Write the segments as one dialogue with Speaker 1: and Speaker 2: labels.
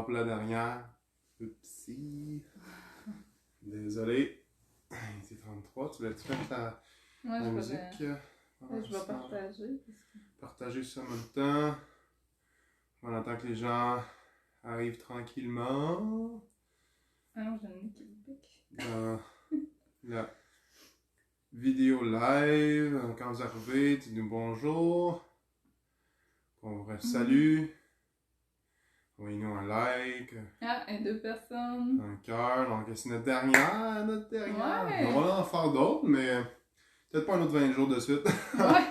Speaker 1: pour la dernière. Oupsie. Désolé. C'est 33. Tu voulais-tu mettre la musique?
Speaker 2: Je vais partager.
Speaker 1: Partager ça en même temps. On attend que les gens arrivent tranquillement.
Speaker 2: Alors, j'ai une équipe.
Speaker 1: Dans la vidéo live. Quand vous arrivez, dites-nous bonjour. On vous salue. Envoyez-nous un like.
Speaker 2: Ah, et 2 personnes.
Speaker 1: Un cœur. Donc, c'est notre dernière.
Speaker 2: Ouais.
Speaker 1: On va en faire d'autres, mais peut-être pas un autre 20 jours de suite.
Speaker 2: Ouais.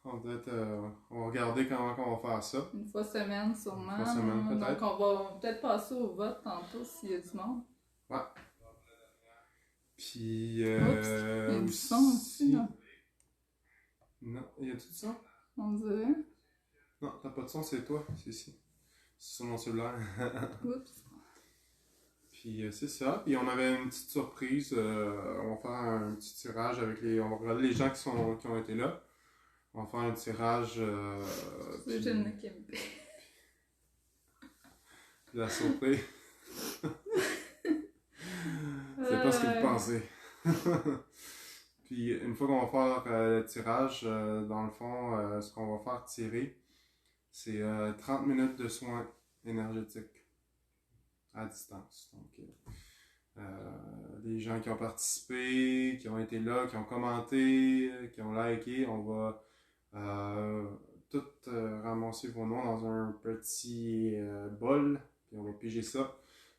Speaker 1: On va regarder comment on va faire ça.
Speaker 2: Une fois semaine, sûrement.
Speaker 1: Une fois semaine, peut-être.
Speaker 2: Donc, on va peut-être passer au vote tantôt s'il y a du monde.
Speaker 1: Ouais. Puis,
Speaker 2: Il y a du son aussi, là.
Speaker 1: Non, il y a tout ça?
Speaker 2: On dirait.
Speaker 1: Non, t'as pas de son, c'est toi. C'est ici. C'est sur mon cellulaire.
Speaker 2: Oups.
Speaker 1: Puis c'est ça. Puis on avait une petite surprise. On va faire un petit tirage avec les. On va regarder les gens qui ont été là. On va faire un tirage.
Speaker 2: C'est
Speaker 1: puis...
Speaker 2: une équipe.
Speaker 1: La surprise. C'est pas ce que vous pensez. Puis une fois qu'on va faire le tirage, dans le fond, ce qu'on va faire tirer, c'est 30 minutes de soins énergétiques à distance. Donc, les gens qui ont participé, qui ont été là, qui ont commenté, qui ont liké, on va tout ramasser vos noms dans un petit bol, puis on va piger ça,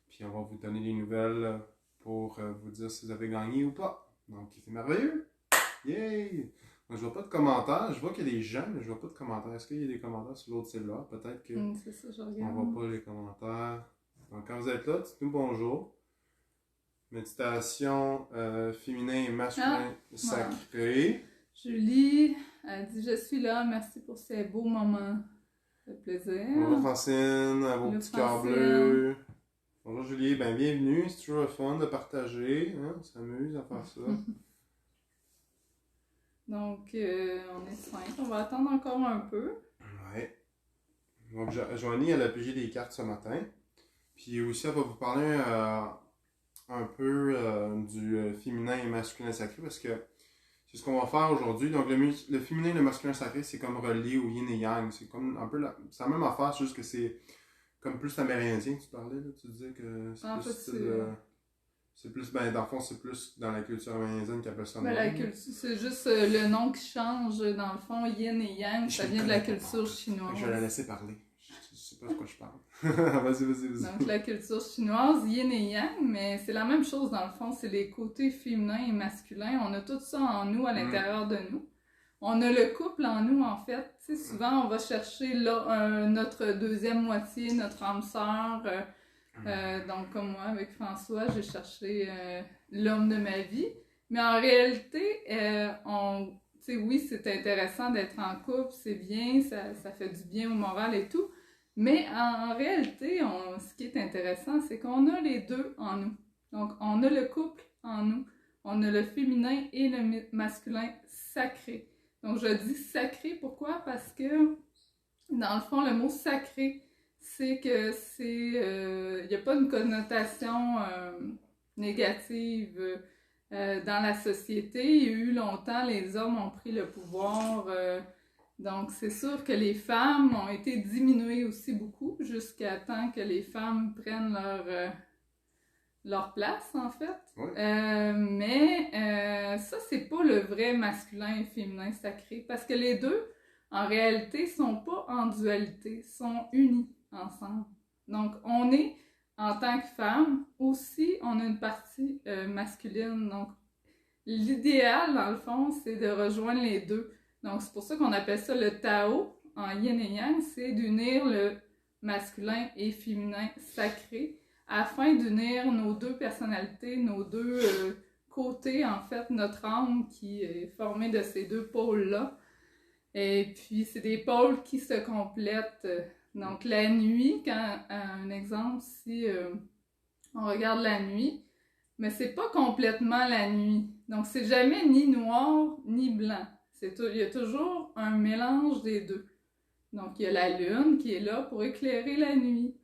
Speaker 1: puis on va vous donner les nouvelles pour vous dire si vous avez gagné ou pas. Donc, c'est merveilleux! Yay! Moi, je vois pas de commentaires. Je vois qu'il y a des gens, mais je vois pas de commentaires. Est-ce qu'il y a des commentaires sur l'autre cellulaire? Peut-être que
Speaker 2: c'est ça, je regarde.
Speaker 1: on voit pas les commentaires. Donc, quand vous êtes là, dites-nous bonjour. Méditation féminin et masculin sacré.
Speaker 2: Julie, elle dit « Je suis là, merci pour ces beaux moments. » Ça fait plaisir.
Speaker 1: Bonjour Francine, à vos petits cœurs bleus. Bonjour Julie, bienvenue. C'est toujours le fun de partager. Hein? On s'amuse à faire ça.
Speaker 2: Donc, on est 5. On va attendre encore un peu.
Speaker 1: Ouais. Donc, Joanie, elle a pigé des cartes ce matin. Puis aussi, elle va vous parler un peu du féminin et masculin sacré parce que c'est ce qu'on va faire aujourd'hui. Donc, le féminin et le masculin sacré, c'est comme relié au yin et yang. C'est comme un peu c'est la même affaire, c'est juste que c'est comme plus amérindien que tu parlais. Là. Tu disais que c'est plus style, c'est plus, dans le fond, c'est plus dans la culture amérindienne qu'ils appellent ça.
Speaker 2: C'est juste le nom qui change. Dans le fond, yin et yang, ça vient de la culture chinoise.
Speaker 1: Je vais la laisser parler. Je sais pas de quoi je parle. Vas-y.
Speaker 2: Donc, la culture chinoise, yin et yang, mais c'est la même chose dans le fond. C'est les côtés féminins et masculins. On a tout ça en nous, à l'intérieur de nous. On a le couple en nous, en fait. Tu sais, souvent, on va chercher notre deuxième moitié, notre âme sœur. Donc, comme moi, avec François, j'ai cherché l'homme de ma vie. Mais en réalité, tu sais, oui, c'est intéressant d'être en couple, c'est bien, ça fait du bien au moral et tout. Mais en réalité, ce qui est intéressant, c'est qu'on a les deux en nous. Donc, on a le couple en nous. On a le féminin et le masculin sacré. Donc, je dis sacré, pourquoi? Parce que, dans le fond, le mot sacré, c'est que il n'y a pas une connotation négative dans la société. Il y a eu longtemps, les hommes ont pris le pouvoir. Donc, c'est sûr que les femmes ont été diminuées aussi beaucoup jusqu'à temps que les femmes prennent leur place, en fait.
Speaker 1: Oui.
Speaker 2: Mais ça, c'est pas le vrai masculin et féminin sacré parce que les deux, en réalité, sont pas en dualité, sont unis ensemble. Donc, on est, en tant que femme, aussi, on a une partie masculine. Donc, l'idéal, dans le fond, c'est de rejoindre les deux. Donc, c'est pour ça qu'on appelle ça le Tao, en yin et yang, c'est d'unir le masculin et féminin sacré afin d'unir nos deux personnalités, nos deux côtés, en fait, notre âme qui est formée de ces deux pôles-là. Et puis, c'est des pôles qui se complètent. Donc, la nuit, un exemple, si on regarde la nuit, mais c'est pas complètement la nuit. Donc, c'est jamais ni noir ni blanc. Il y a toujours un mélange des deux. Donc, il y a la lune qui est là pour éclairer la nuit.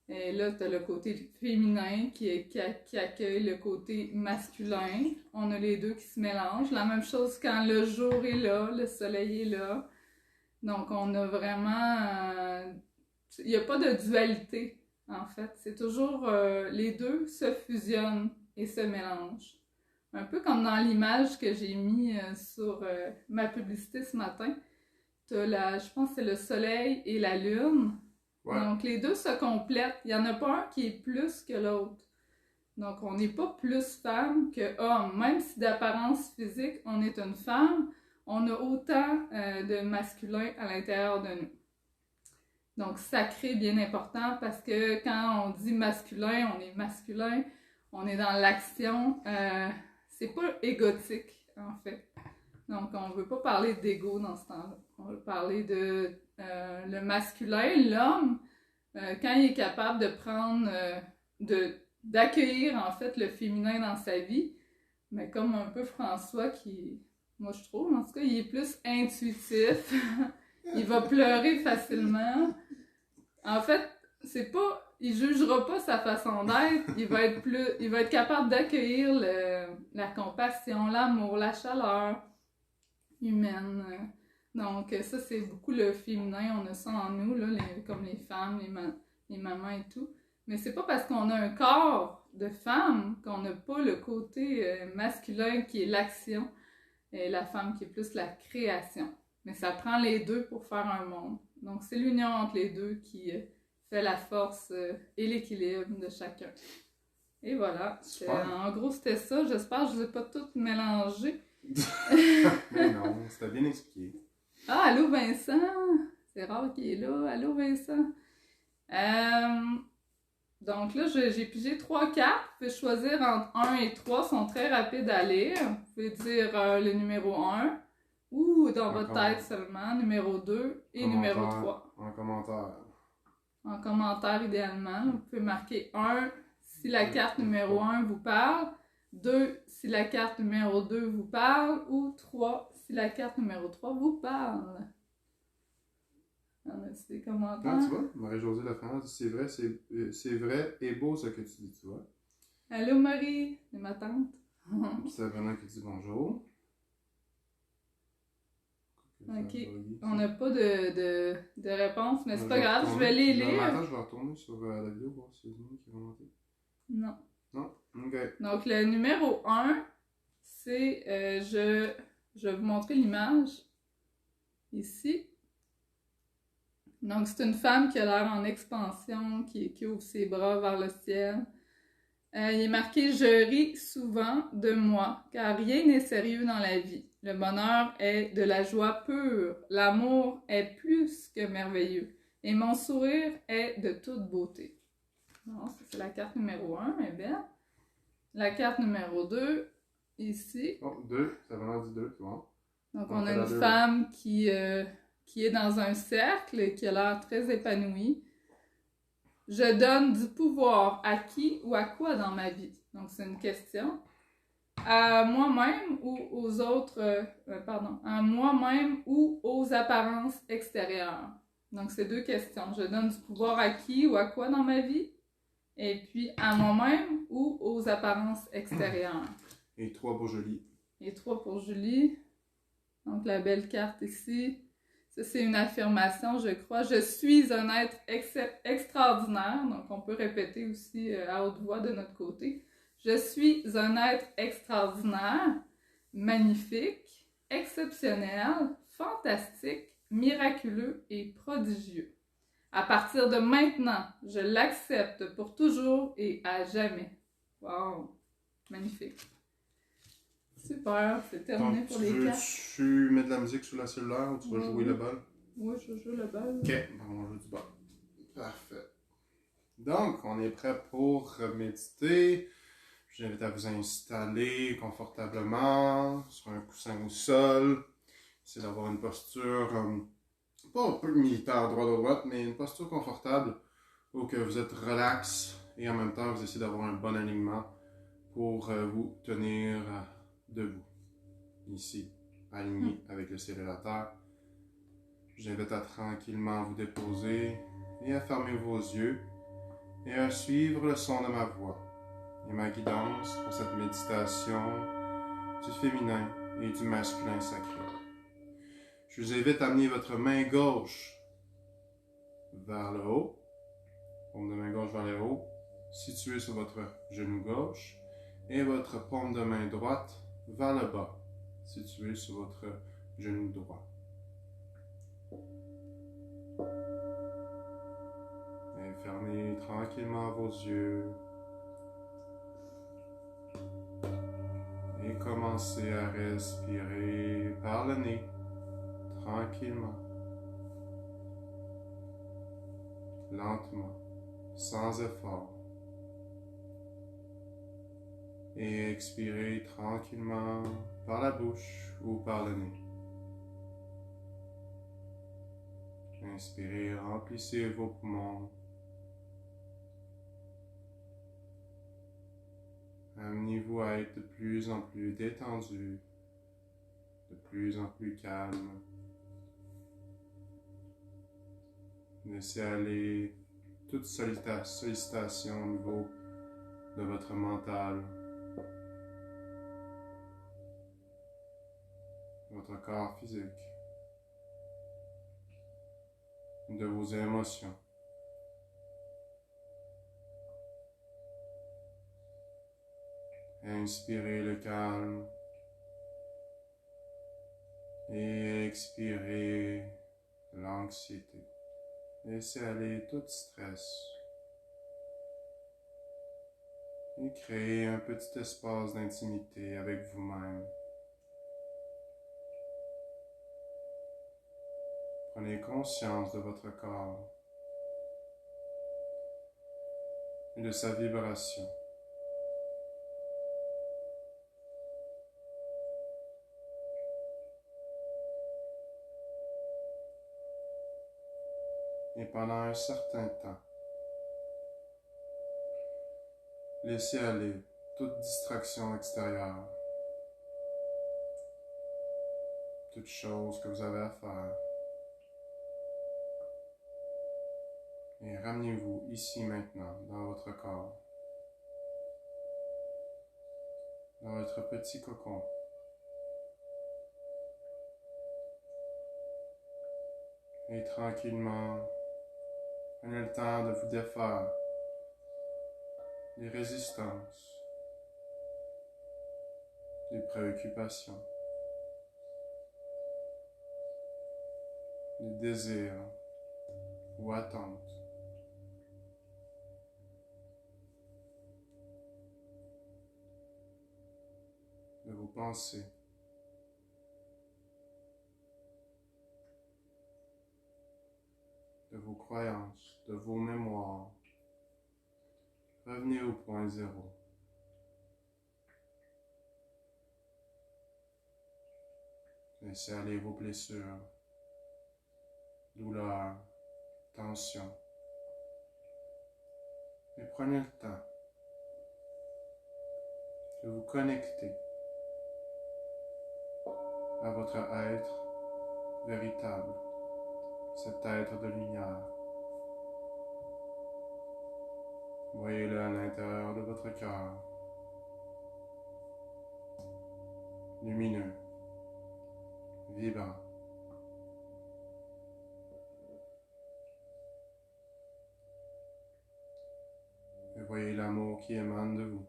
Speaker 2: Et là, tu as le côté féminin qui accueille le côté masculin. On a les deux qui se mélangent. La même chose quand le jour est là, le soleil est là. Donc, on a vraiment... il n'y a pas de dualité, en fait. C'est toujours... les deux se fusionnent et se mélangent. Un peu comme dans l'image que j'ai mis sur ma publicité ce matin. T'as je pense que c'est le soleil et la lune. Ouais. Donc, les deux se complètent. Il n'y en a pas un qui est plus que l'autre. Donc, on n'est pas plus femme que homme. Même si d'apparence physique, on est une femme, on a autant de masculin à l'intérieur de nous. Donc, sacré, bien important, parce que quand on dit masculin, on est dans l'action. C'est pas égotique, en fait. Donc, on ne veut pas parler d'ego dans ce temps-là. On veut parler de le masculin, l'homme, quand il est capable de prendre, d'accueillir en fait le féminin dans sa vie, mais comme un peu François qui, moi je trouve, en tout cas, il est plus intuitif, il va pleurer facilement. En fait, c'est pas, il jugera pas sa façon d'être, il va être capable d'accueillir la compassion, l'amour, la chaleur humaine. Donc, ça, c'est beaucoup le féminin. On a ça en nous, là, comme les femmes, les mamans et tout. Mais c'est pas parce qu'on a un corps de femme qu'on n'a pas le côté masculin qui est l'action et la femme qui est plus la création. Mais ça prend les deux pour faire un monde. Donc, c'est l'union entre les deux qui fait la force et l'équilibre de chacun. Et voilà. En gros, c'était ça. J'espère que je ne vous ai pas toutes mélangées.
Speaker 1: Mais non, c'était bien expliqué.
Speaker 2: Ah, allô Vincent! C'est rare qu'il est là. Allô Vincent! Donc là, j'ai pigé 3 cartes. Vous pouvez choisir entre 1 et 3. Ils sont très rapides à lire. Vous pouvez dire le numéro 1 ou dans votre tête seulement, numéro 2 et numéro 3.
Speaker 1: En commentaire.
Speaker 2: En commentaire idéalement. Vous pouvez marquer 1 si la carte numéro 1 vous parle, 2 si la carte numéro 2 vous parle ou 3 si la carte numéro 3 vous parle. On a des commentaires.
Speaker 1: Ah, tu vois, Marie-Josée Lafrance dit c'est vrai et beau ce que tu dis, tu vois.
Speaker 2: Allô Marie, c'est ma tante.
Speaker 1: C'est Sabrina qui dit bonjour.
Speaker 2: Ok, on n'a pas de réponse, mais c'est pas grave, je vais les lire.
Speaker 1: Attends, je vais retourner sur la vidéo voir si c'est nous qui vont monter.
Speaker 2: Non.
Speaker 1: Non? Ok.
Speaker 2: Donc le numéro 1, c'est, je vais vous montrer l'image, ici. Donc c'est une femme qui a l'air en expansion, qui ouvre ses bras vers le ciel. Il est marqué « Je ris souvent de moi, car rien n'est sérieux dans la vie. Le bonheur est de la joie pure, l'amour est plus que merveilleux, et mon sourire est de toute beauté. » Non, ça c'est la carte numéro 1, elle est belle. La carte numéro 2, ici.
Speaker 1: Oh, 2, ça va dire 2, tu vois.
Speaker 2: Donc on a une femme qui est dans un cercle et qui a l'air très épanouie. Je donne du pouvoir à qui ou à quoi dans ma vie? Donc, c'est une question. À moi-même ou aux autres... à moi-même ou aux apparences extérieures. Donc, c'est 2 questions. Je donne du pouvoir à qui ou à quoi dans ma vie? Et puis, à moi-même ou aux apparences extérieures.
Speaker 1: Et 3 pour Julie.
Speaker 2: Et 3 pour Julie. Donc, la belle carte ici. Ça, c'est une affirmation, je crois. Je suis un être extraordinaire. Donc, on peut répéter aussi à haute voix de notre côté. Je suis un être extraordinaire, magnifique, exceptionnel, fantastique, miraculeux et prodigieux. À partir de maintenant, je l'accepte pour toujours et à jamais. Wow! Magnifique. Super, c'est terminé. Donc, pour les cartes.
Speaker 1: Tu mets de la musique sur la cellulaire ou tu vas jouer le bal?
Speaker 2: Oui, je joue le bal.
Speaker 1: Ok, on va jouer du bal. Parfait. Donc, on est prêt pour méditer. Je vous invite à vous installer confortablement sur un coussin au sol. Essayez d'avoir une posture, pas un peu militaire droite, mais une posture confortable où que vous êtes relax et en même temps vous essayez d'avoir un bon alignement pour vous tenir debout, ici, aligné avec le ciel et la terre. Je vous invite à tranquillement vous déposer et à fermer vos yeux et à suivre le son de ma voix et ma guidance pour cette méditation du féminin et du masculin sacré. Je vous invite à amener votre main gauche vers le haut, paume de main gauche vers le haut, située sur votre genou gauche, et votre paume de main droite vers le bas, située sur votre genou droit. Et fermez tranquillement vos yeux. Et commencez à respirer par le nez, tranquillement, lentement, sans effort. Et expirez tranquillement par la bouche ou par le nez. Inspirez, remplissez vos poumons. Amenez-vous à être de plus en plus détendu, de plus en plus calme. Laissez aller toute sollicitation au niveau de votre mental, votre corps physique, de vos émotions. Inspirez le calme et expirez l'anxiété. Laissez aller tout stress et créez un petit espace d'intimité avec vous-même. Prenez conscience de votre corps et de sa vibration. Et pendant un certain temps, laissez aller toute distraction extérieure, toute chose que vous avez à faire. Et ramenez-vous ici maintenant, dans votre corps, dans votre petit cocon. Et tranquillement, prenez le temps de vous défaire des résistances, des préoccupations, des désirs ou attentes. De vos pensées. De vos croyances, de vos mémoires. Revenez au point zéro. Laissez aller vos blessures, douleurs, tensions. Et prenez le temps de vous connecter à votre être véritable, cet être de lumière. Voyez-le à l'intérieur de votre cœur, lumineux, vibrant. Et voyez l'amour qui émane de vous,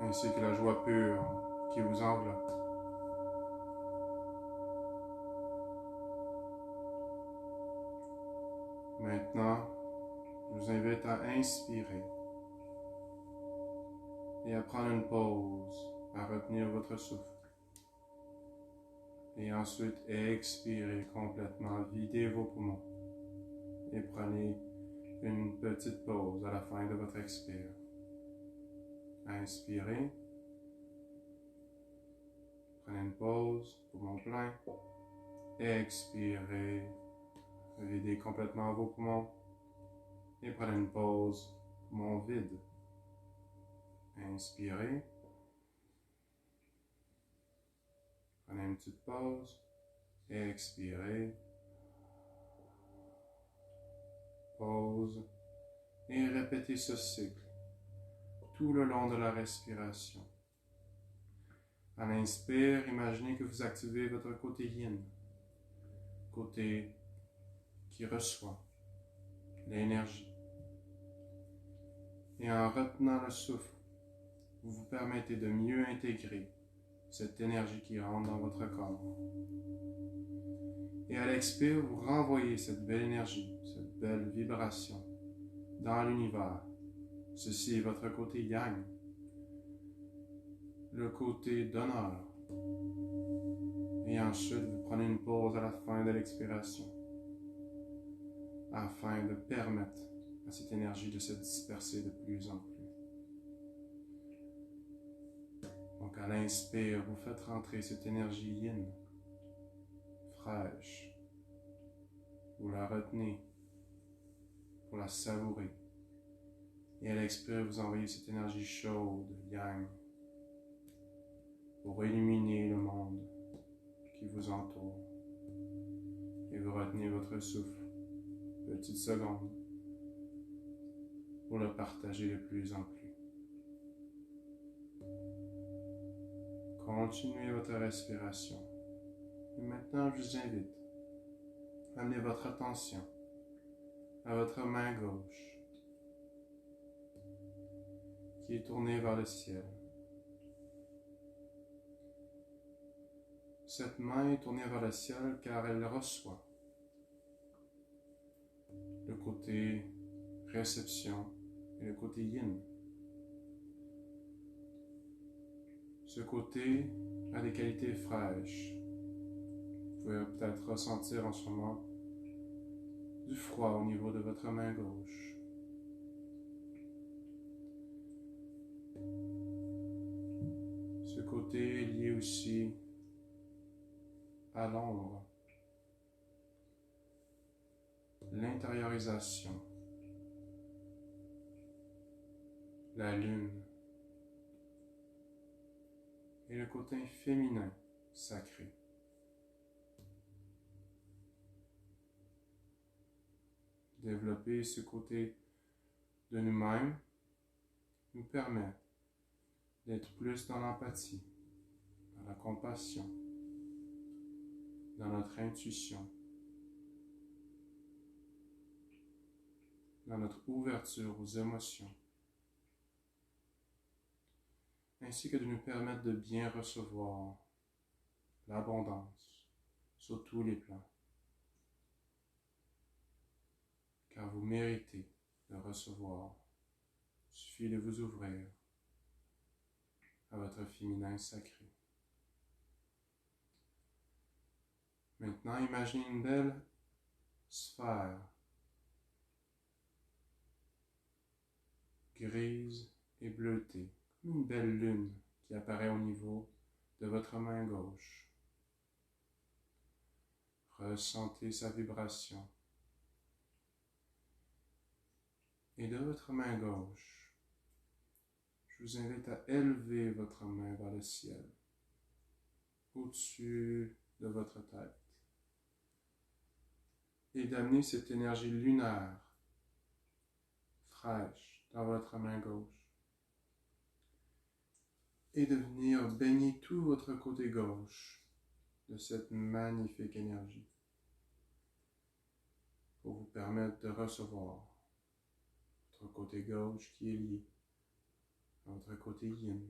Speaker 1: ainsi que la joie pure qui vous enveloppe. Maintenant, je vous invite à inspirer et à prendre une pause, à retenir votre souffle. Et ensuite, expirez complètement, videz vos poumons et prenez une petite pause à la fin de votre expire. Inspirez, prenez une pause, poumon plein, expirez, videz complètement vos poumons et prenez une pause, poumon vide. Inspirez, prenez une petite pause, expirez, pause et répétez ce cycle tout le long de la respiration. À l'inspire, imaginez que vous activez votre côté yin, côté qui reçoit l'énergie. Et en retenant le souffle, vous vous permettez de mieux intégrer cette énergie qui rentre dans votre corps. Et à l'expire, vous renvoyez cette belle énergie, cette belle vibration dans l'univers. Ceci est votre côté yang, le côté donneur. Et ensuite, vous prenez une pause à la fin de l'expiration afin de permettre à cette énergie de se disperser de plus en plus. Donc à l'inspire, vous faites rentrer cette énergie yin, fraîche. Vous la retenez pour la savourer. Et à l'expire, vous envoyez cette énergie chaude, yang, pour illuminer le monde qui vous entoure. Et vous retenez votre souffle, petite seconde, pour le partager de plus en plus. Continuez votre respiration. Et maintenant, je vous invite à amener votre attention à votre main gauche qui est tournée vers le ciel. Cette main est tournée vers le ciel car elle reçoit le côté réception et le côté yin. Ce côté a des qualités fraîches. Vous pouvez peut-être ressentir en ce moment du froid au niveau de votre main gauche. Ce côté est lié aussi à l'ombre, l'intériorisation, la lune et le côté féminin sacré. Développer ce côté de nous-mêmes nous permet d'être plus dans l'empathie, dans la compassion, dans notre intuition, dans notre ouverture aux émotions, ainsi que de nous permettre de bien recevoir l'abondance sur tous les plans. Car vous méritez de recevoir. Il suffit de vous ouvrir à votre féminin sacré. Maintenant, imaginez une belle sphère grise et bleutée, comme une belle lune qui apparaît au niveau de votre main gauche. Ressentez sa vibration. Et de votre main gauche, je vous invite à élever votre main vers le ciel, au-dessus de votre tête, et d'amener cette énergie lunaire, fraîche, dans votre main gauche, et de venir baigner tout votre côté gauche de cette magnifique énergie, pour vous permettre de recevoir votre côté gauche qui est lié à votre côté yin.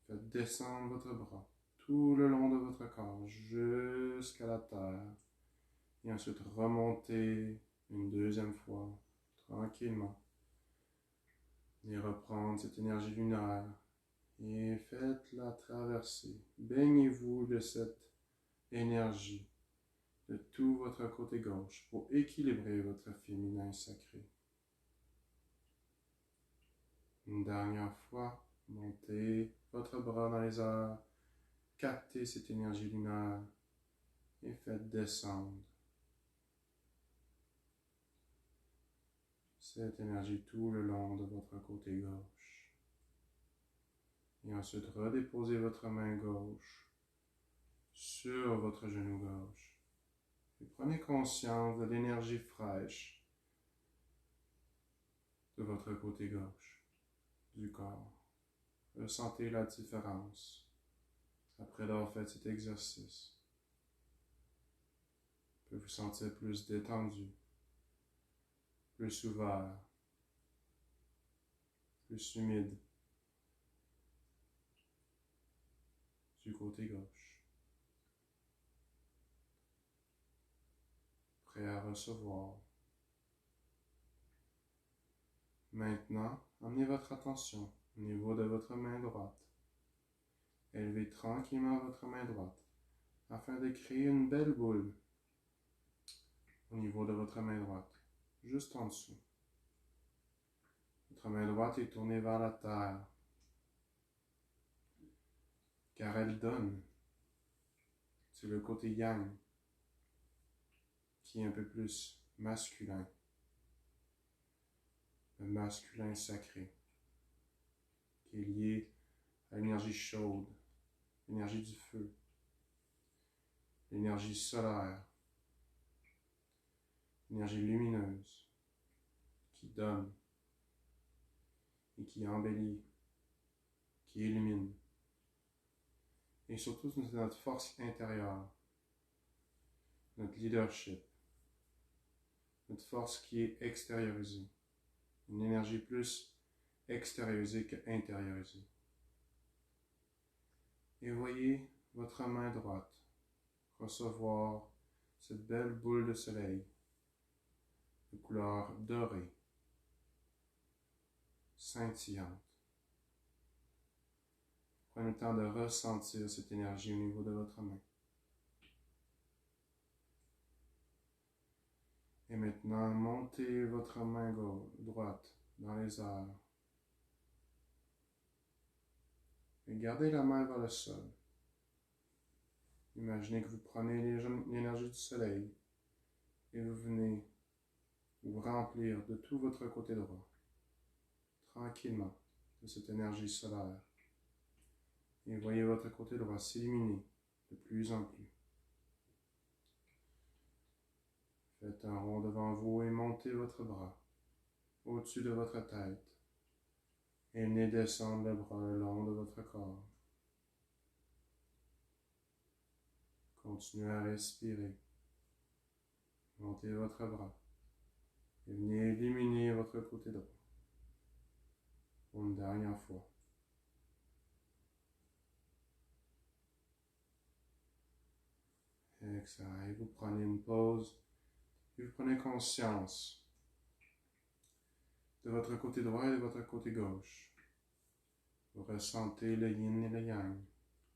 Speaker 1: Faites descendre votre bras tout le long de votre corps jusqu'à la terre et ensuite remontez une deuxième fois tranquillement et reprendre cette énergie lunaire et faites-la traverser. Baignez-vous de cette énergie de tout votre côté gauche pour équilibrer votre féminin sacré. Une dernière fois, montez votre bras dans les airs, captez cette énergie lunaire et faites descendre cette énergie tout le long de votre côté gauche. Et ensuite, redéposez votre main gauche sur votre genou gauche. Et prenez conscience de l'énergie fraîche de votre côté gauche du corps. Ressentez la différence après avoir fait cet exercice. Vous pouvez vous sentir plus détendu, plus ouvert, plus humide du côté gauche. Prêt à recevoir. Maintenant, emmenez votre attention au niveau de votre main droite. Élevez tranquillement votre main droite afin de créer une belle boule au niveau de votre main droite, juste en dessous. Votre main droite est tournée vers la terre, car elle donne. C'est le côté yang, qui est un peu plus masculin. Le masculin sacré, qui est lié à l'énergie chaude, l'énergie du feu, l'énergie solaire, l'énergie lumineuse, qui donne et qui embellit, qui illumine. Et surtout notre force intérieure, notre leadership, notre force qui est extériorisée, une énergie plus extériorisée que intériorisée. Et voyez votre main droite recevoir cette belle boule de soleil de couleur dorée, scintillante. Prenez le temps de ressentir cette énergie au niveau de votre main. Et maintenant, montez votre main droite dans les airs. Et gardez la main vers le sol. Imaginez que vous prenez l'énergie du soleil et vous venez vous remplir de tout votre côté droit, tranquillement, de cette énergie solaire. Et voyez votre côté droit s'illuminer de plus en plus. Faites un rond devant vous et montez votre bras au-dessus de votre tête. Et venez descendre le bras le long de votre corps. Continuez à respirer. Montez votre bras. Et venez éliminer votre côté droit. Pour une dernière fois. Exhalez, vous prenez une pause. Et vous prenez conscience de votre côté droit et de votre côté gauche. Vous ressentez le yin et le yang,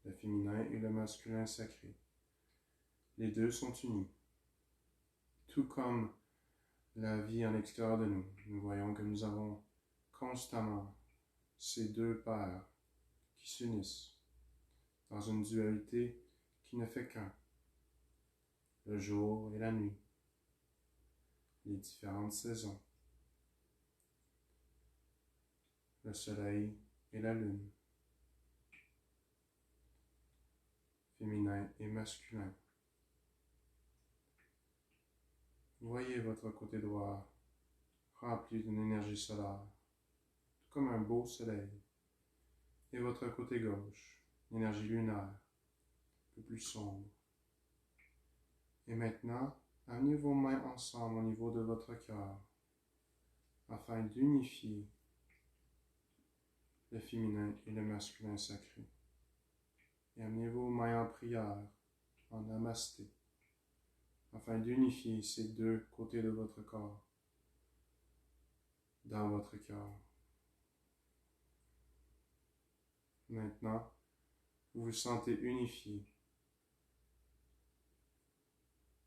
Speaker 1: le féminin et le masculin sacré. Les deux sont unis. Tout comme la vie en extérieur de nous, nous voyons que nous avons constamment ces deux paires qui s'unissent dans une dualité qui ne fait qu'un. Le jour et la nuit, les différentes saisons, le soleil et la lune, féminin et masculin. Voyez votre côté droit rempli d'une énergie solaire, comme un beau soleil, et votre côté gauche, une énergie lunaire, un peu plus sombre. Et maintenant, amenez vos mains ensemble au niveau de votre cœur, afin d'unifier le féminin et le masculin sacré. Et amenez vos mains en prière, en namasté, afin d'unifier ces deux côtés de votre corps dans votre cœur. Maintenant, vous vous sentez unifié,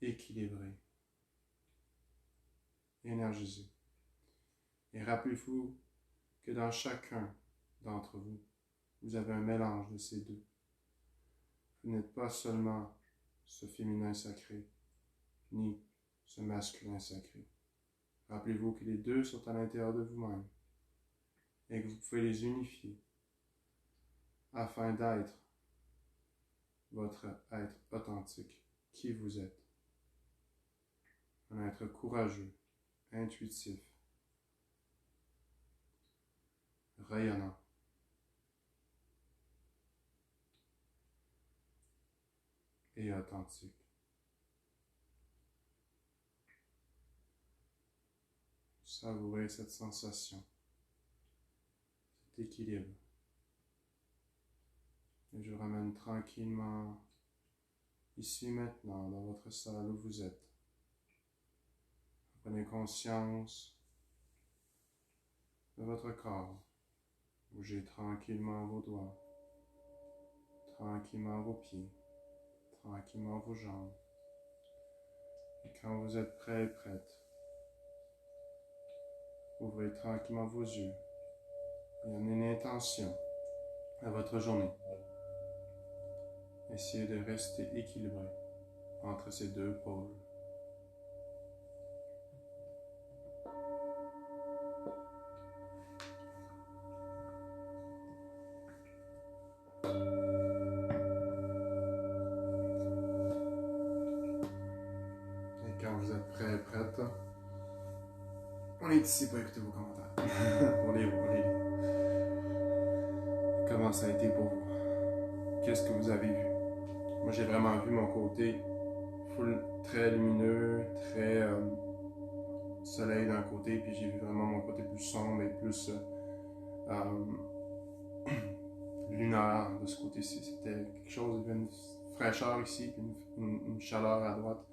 Speaker 1: équilibré, énergisé. Et rappelez-vous que dans chacun d'entre vous, vous avez un mélange de ces deux. Vous n'êtes pas seulement ce féminin sacré, ni ce masculin sacré. Rappelez-vous que les deux sont à l'intérieur de vous-même et que vous pouvez les unifier afin d'être votre être authentique, qui vous êtes. Un être courageux, intuitif, rayonnant. Et authentique. Savourez cette sensation, cet équilibre. Et je vous ramène tranquillement ici maintenant dans votre salle où vous êtes. Prenez conscience de votre corps. Bougez tranquillement vos doigts, tranquillement vos pieds, tranquillement vos jambes. Et quand vous êtes prêt et prête, ouvrez tranquillement vos yeux et donnez une intention à votre journée. Essayez de rester équilibré entre ces deux pôles. Et quand vous êtes prêt et prête, on est ici pour écouter vos commentaires. On les lire. Comment ça a été pour vous? Qu'est-ce que vous avez vu? Moi, j'ai vraiment vu mon côté très lumineux, très soleil d'un côté, puis j'ai vu vraiment mon côté plus sombre et plus lunaire de ce côté-ci. C'était quelque chose, il y avait une fraîcheur ici, puis une chaleur à droite.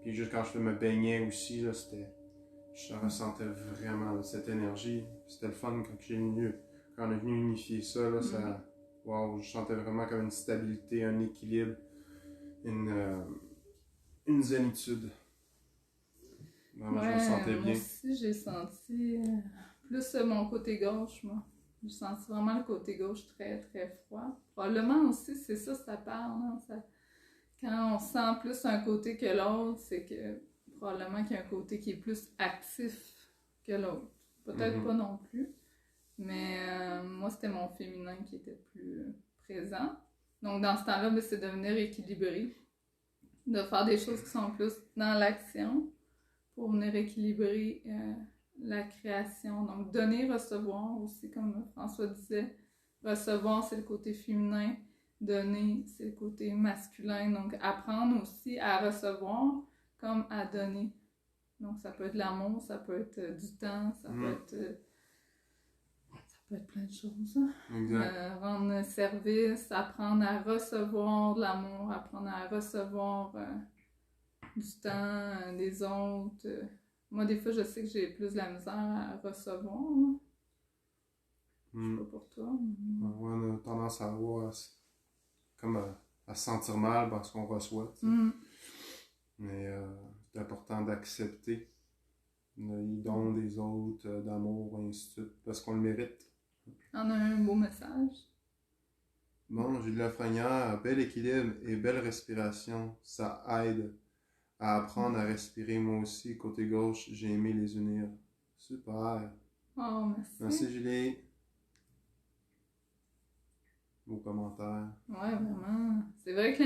Speaker 1: Puis juste quand je me baignais aussi, là, je ressentais vraiment là, cette énergie. C'était le fun quand on est venu unifier ça, là, ça wow, je sentais vraiment comme une stabilité, un équilibre, une zénitude. Vraiment, je me sentais bien.
Speaker 2: Moi aussi, j'ai senti plus mon côté gauche, moi. J'ai senti vraiment le côté gauche très, très froid. Probablement aussi, c'est ça, ça parle. Hein? Quand on sent plus un côté que l'autre, c'est que probablement qu'il y a un côté qui est plus actif que l'autre. Peut-être pas non plus. Mais moi, c'était mon féminin qui était plus présent. Donc, dans ce temps-là, ben, c'est de venir équilibrer. De faire des choses qui sont plus dans l'action pour venir équilibrer la création. Donc, donner, recevoir aussi, comme François disait. Recevoir, c'est le côté féminin. Donner, c'est le côté masculin. Donc, apprendre aussi à recevoir comme à donner. Donc, ça peut être l'amour, ça peut être du temps, ça peut être plein de choses. Rendre service, apprendre à recevoir de l'amour, apprendre à recevoir du temps des autres. Moi, des fois, je sais que j'ai plus de la misère à recevoir. Je sais pas pour toi.
Speaker 1: On a tendance à avoir à se sentir mal parce qu'on reçoit. Mais c'est important d'accepter les dons des autres, d'amour, et ainsi de suite, parce qu'on le mérite.
Speaker 2: On a un beau message.
Speaker 1: Bon, Julie Lafrenière, bel équilibre et belle respiration, ça aide à apprendre à respirer. Moi aussi, côté gauche, j'ai aimé les unir. Super.
Speaker 2: Oh, merci.
Speaker 1: Merci Julie. Beau commentaire.
Speaker 2: Ouais, vraiment. C'est vrai que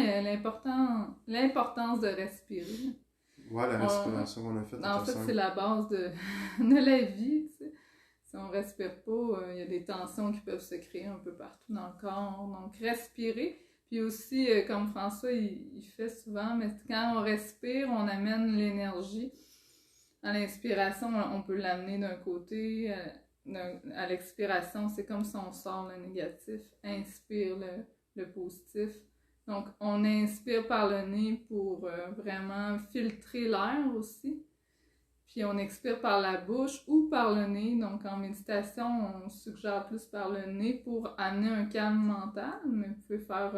Speaker 2: l'importance de respirer.
Speaker 1: Ouais, la respiration qu'on a faite.
Speaker 2: En fait, c'est la base de la vie, tu sais. Si on respire pas, il y a des tensions qui peuvent se créer un peu partout dans le corps. Donc, respirer. Puis aussi, comme François, il fait souvent, mais quand on respire, on amène l'énergie. À l'inspiration, on peut l'amener d'un côté. À l'expiration, c'est comme si on sort le négatif. Inspire le positif. Donc, on inspire par le nez pour vraiment filtrer l'air aussi. Puis on expire par la bouche ou par le nez. Donc en méditation, on suggère plus par le nez pour amener un calme mental, mais vous pouvez faire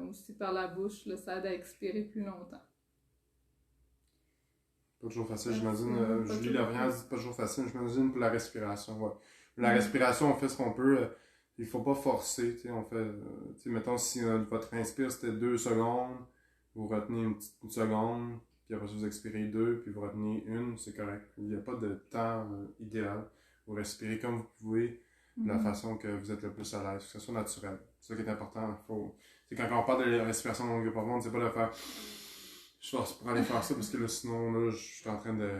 Speaker 2: aussi par la bouche, là, ça aide à expirer plus longtemps.
Speaker 1: Pas toujours facile, j'imagine. Julie Lafrenière dit pas toujours facile, j'imagine pour la respiration. Ouais. La respiration, on fait ce qu'on peut. Il faut pas forcer. On fait, mettons, si votre inspire c'était 2 secondes, vous retenez une seconde. Puis après, vous expirez 2, puis vous retenez 1, c'est correct. Il n'y a pas de temps idéal. Vous respirez comme vous pouvez, de la façon que vous êtes le plus à l'aise, que ce soit naturel. C'est ça qui est important. C'est quand on parle de la respiration longue profonde, c'est pas de faire je force pour aller faire ça, parce que là, sinon, là, je suis en train de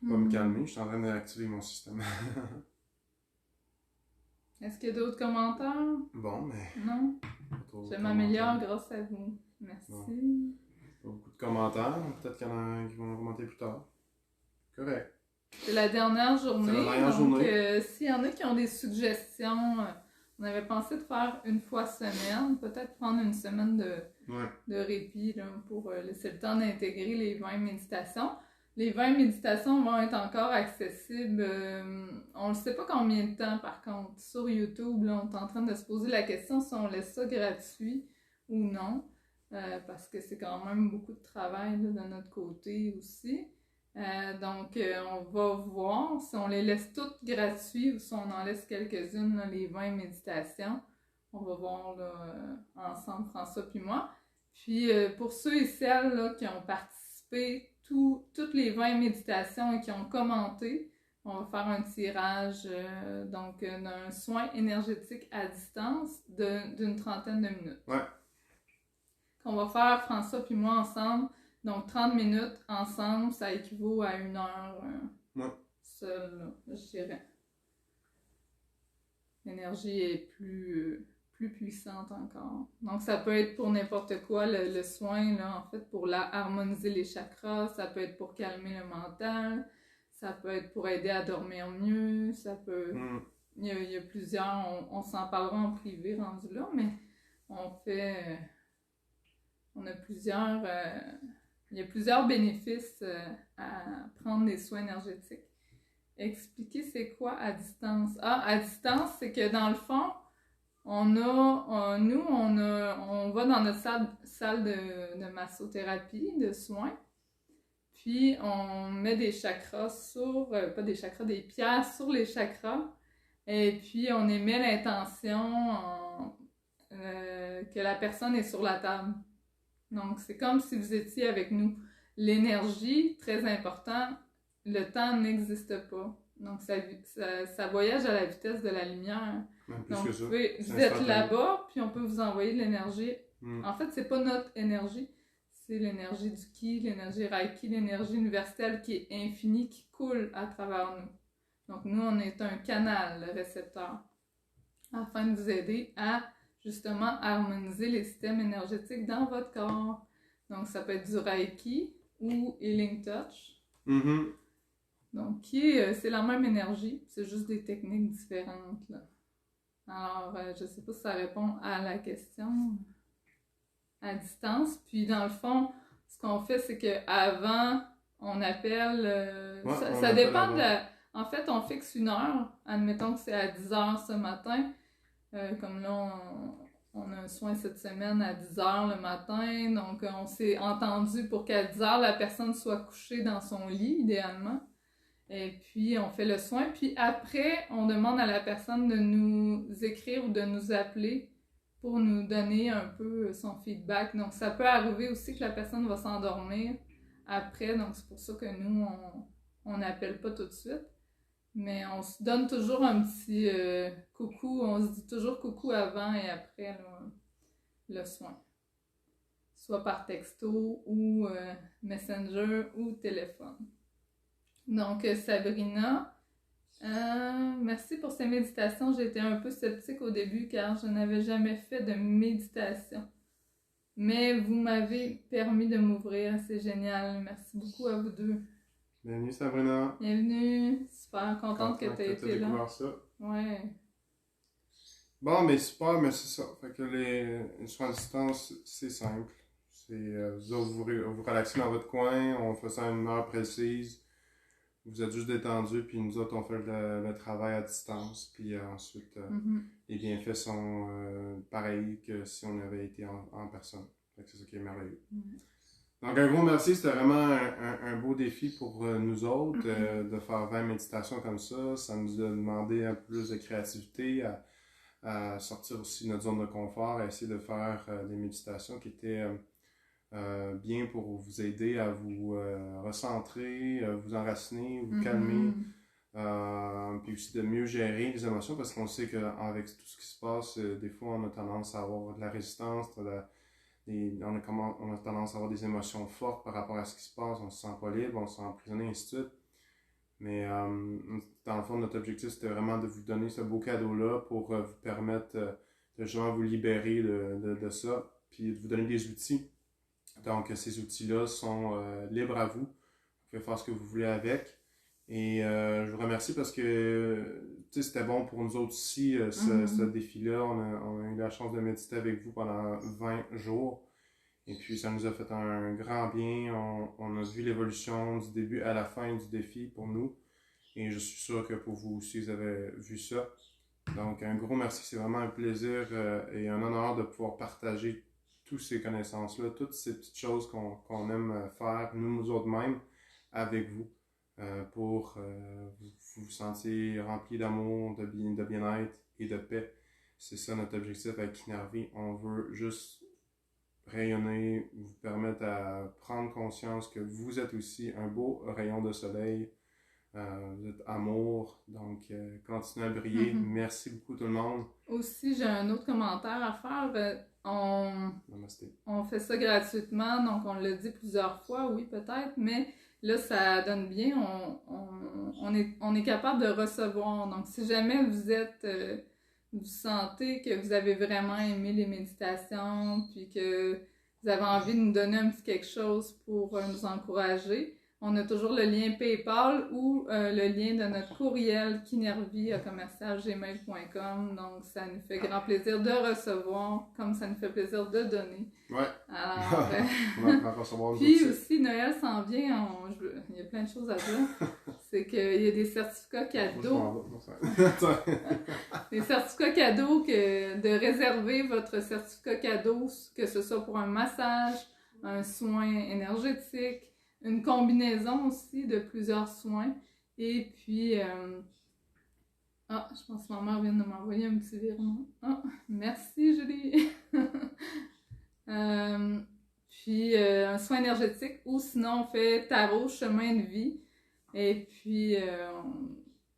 Speaker 1: pas me calmer, je suis en train d'activer mon système.
Speaker 2: Est-ce qu'il y a d'autres commentaires?
Speaker 1: Bon, mais
Speaker 2: Non?
Speaker 1: pas trop
Speaker 2: Je
Speaker 1: de
Speaker 2: m'améliore
Speaker 1: commentaires.
Speaker 2: grâce à vous. Merci.
Speaker 1: Bon. Pas beaucoup de commentaires. Peut-être qu'il y en a qui vont augmenter plus tard. Correct.
Speaker 2: C'est la dernière journée.
Speaker 1: C'est la dernière
Speaker 2: donc,
Speaker 1: journée.
Speaker 2: s'il y en a qui ont des suggestions, on avait pensé de faire une fois semaine, peut-être prendre une semaine
Speaker 1: Ouais.
Speaker 2: de répit là, pour laisser le temps d'intégrer les 20 méditations. Les 20 méditations vont être encore accessibles. On ne sait pas combien de temps, par contre. Sur YouTube, là, on est en train de se poser la question si on laisse ça gratuit ou non, parce que c'est quand même beaucoup de travail là, de notre côté aussi. Donc, on va voir si on les laisse toutes gratuites ou si on en laisse quelques-unes, là, les 20 méditations. On va voir là, ensemble, François puis moi. Puis, pour ceux et celles là, qui ont participé toutes les 20 méditations et qui ont commenté, on va faire un tirage d'un soin énergétique à distance d'une trentaine de minutes.
Speaker 1: Ouais.
Speaker 2: Qu'on va faire, François puis moi, ensemble. Donc, 30 minutes ensemble, ça équivaut à 1 heure seule, là, je dirais. L'énergie est plus puissante encore. Donc, ça peut être pour n'importe quoi, le soin, là, en fait, pour harmoniser les chakras, ça peut être pour calmer le mental, ça peut être pour aider à dormir mieux, ça peut... Il y a plusieurs, on s'en parlera en privé rendu là, mais on fait... on a plusieurs... il y a plusieurs bénéfices à prendre des soins énergétiques. Expliquer c'est quoi à distance. À distance, c'est que dans le fond, on va dans notre salle de massothérapie, de soins, puis on met des chakras pas des chakras, des pierres sur les chakras, et puis on émet l'intention que la personne est sur la table. Donc, c'est comme si vous étiez avec nous. L'énergie, très important, le temps n'existe pas. Donc, ça voyage à la vitesse de la lumière. Donc, vous êtes là-bas, puis on peut vous envoyer de l'énergie. En fait, c'est pas notre énergie, c'est l'énergie du Ki, l'énergie Reiki, l'énergie universelle qui est infinie, qui coule à travers nous. Donc, nous, on est un canal, le récepteur, afin de vous aider à justement harmoniser les systèmes énergétiques dans votre corps. Donc, ça peut être du Reiki ou Healing Touch.
Speaker 1: Mm-hmm.
Speaker 2: Donc, c'est la même énergie, c'est juste des techniques différentes, là. Alors, je sais pas si ça répond à la question à distance. Puis, dans le fond, ce qu'on fait, c'est qu'avant, on appelle... ça dépend de la... En fait, on fixe 1 heure. Admettons que c'est à 10h ce matin. Comme là, on a un soin cette semaine à 10h le matin. Donc, on s'est entendu pour qu'à 10h, la personne soit couchée dans son lit, idéalement. Et puis, on fait le soin. Puis après, on demande à la personne de nous écrire ou de nous appeler pour nous donner un peu son feedback. Donc, ça peut arriver aussi que la personne va s'endormir après. Donc, c'est pour ça que nous, on n'appelle pas tout de suite. Mais on se donne toujours un petit coucou. On se dit toujours coucou avant et après là, le soin. Soit par texto ou Messenger ou téléphone. Donc, Sabrina, merci pour ces méditations. J'étais un peu sceptique au début car je n'avais jamais fait de méditation. Mais vous m'avez permis de m'ouvrir. C'est génial. Merci beaucoup à vous deux.
Speaker 1: Bienvenue, Sabrina.
Speaker 2: Bienvenue. Super contente que tu aies été là.
Speaker 1: Découvert ça.
Speaker 2: Ouais.
Speaker 1: Bon, mais super, mais c'est ça. Fait que les soins à distance, c'est simple. C'est vous relaxez dans votre coin, on fait ça à 1 heure précise. Vous êtes juste détendu, puis nous autres, on fait le travail à distance. Puis ensuite, les bienfaits sont pareils que si on avait été en personne. Fait que c'est ça qui est merveilleux. Donc, un gros merci. C'était vraiment un beau défi pour nous autres de faire 20 méditations comme ça. Ça nous a demandé un peu plus de créativité, à sortir aussi de notre zone de confort, à essayer de faire des méditations qui étaient bien pour vous aider à vous recentrer, vous enraciner, vous calmer, puis aussi de mieux gérer les émotions parce qu'on sait qu'avec tout ce qui se passe, des fois on a tendance à avoir de la résistance, on a tendance à avoir des émotions fortes par rapport à ce qui se passe, on se sent pas libre, on se sent emprisonné, ainsi de suite. Mais dans le fond, notre objectif, c'était vraiment de vous donner ce beau cadeau-là pour vous permettre de justement vous libérer de ça, puis de vous donner des outils. Donc, ces outils-là sont libres à vous. Vous pouvez faire ce que vous voulez avec. Et je vous remercie parce que c'était bon pour nous autres aussi, ce défi-là. On a eu la chance de méditer avec vous pendant 20 jours. Et puis, ça nous a fait un grand bien. On a vu l'évolution du début à la fin du défi pour nous. Et je suis sûr que pour vous aussi, vous avez vu ça. Donc, un gros merci. C'est vraiment un plaisir et un honneur de pouvoir partager toutes ces connaissances-là, toutes ces petites choses qu'on aime faire, nous autres-mêmes, avec vous, pour vous sentir rempli d'amour, de bien-être et de paix. C'est ça notre objectif avec Kinervi. On veut juste rayonner, vous permettre à prendre conscience que vous êtes aussi un beau rayon de soleil. Vous êtes amour, donc continuez à briller. Merci beaucoup tout le monde.
Speaker 2: Aussi, j'ai un autre commentaire à faire.
Speaker 1: Namasté.
Speaker 2: On fait ça gratuitement, donc on l'a dit plusieurs fois, oui peut-être, mais là ça donne bien, on est capable de recevoir. Donc si jamais vous sentez que vous avez vraiment aimé les méditations, puis que vous avez envie de nous donner un petit quelque chose pour nous encourager, on a toujours le lien PayPal ou le lien de notre courriel kinervi@gmail.com. Donc, ça nous fait grand plaisir de recevoir, comme ça nous fait plaisir de donner.
Speaker 1: Ouais.
Speaker 2: Alors,
Speaker 1: on va recevoir
Speaker 2: puis aussi, Noël s'en vient. Il y a plein de choses à dire. C'est qu'il y a des certificats cadeaux. Des certificats cadeaux, de réserver votre certificat cadeau, que ce soit pour un massage, un soin énergétique, une combinaison aussi de plusieurs soins. Et puis, je pense que ma mère vient de m'envoyer un petit virement. Merci Julie! Puis, un soin énergétique, ou sinon on fait tarot, chemin de vie, et puis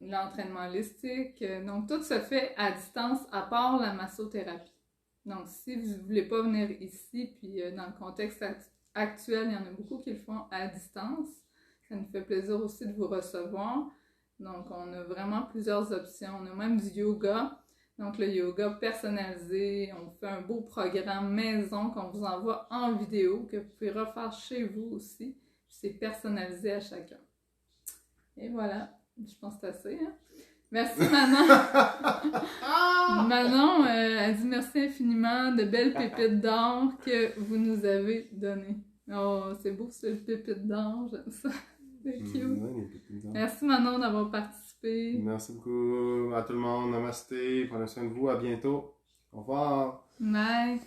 Speaker 2: l'entraînement holistique. Donc, tout se fait à distance, à part la massothérapie. Donc, si vous ne voulez pas venir ici, puis dans le contexte actuel, il y en a beaucoup qui le font à distance. Ça nous fait plaisir aussi de vous recevoir. Donc, on a vraiment plusieurs options. On a même du yoga. Donc, le yoga personnalisé. On fait un beau programme maison qu'on vous envoie en vidéo, que vous pouvez refaire chez vous aussi. C'est personnalisé à chacun. Et voilà. Je pense que c'est assez, hein? Merci Manon! Manon, elle dit merci infiniment de belles pépites d'or que vous nous avez données. Oh, c'est beau ce pépite d'or, j'aime ça. C'est cute. Merci Manon d'avoir participé.
Speaker 1: Merci beaucoup à tout le monde. Namasté. Prenez soin de vous. À bientôt. Au revoir.
Speaker 2: Bye.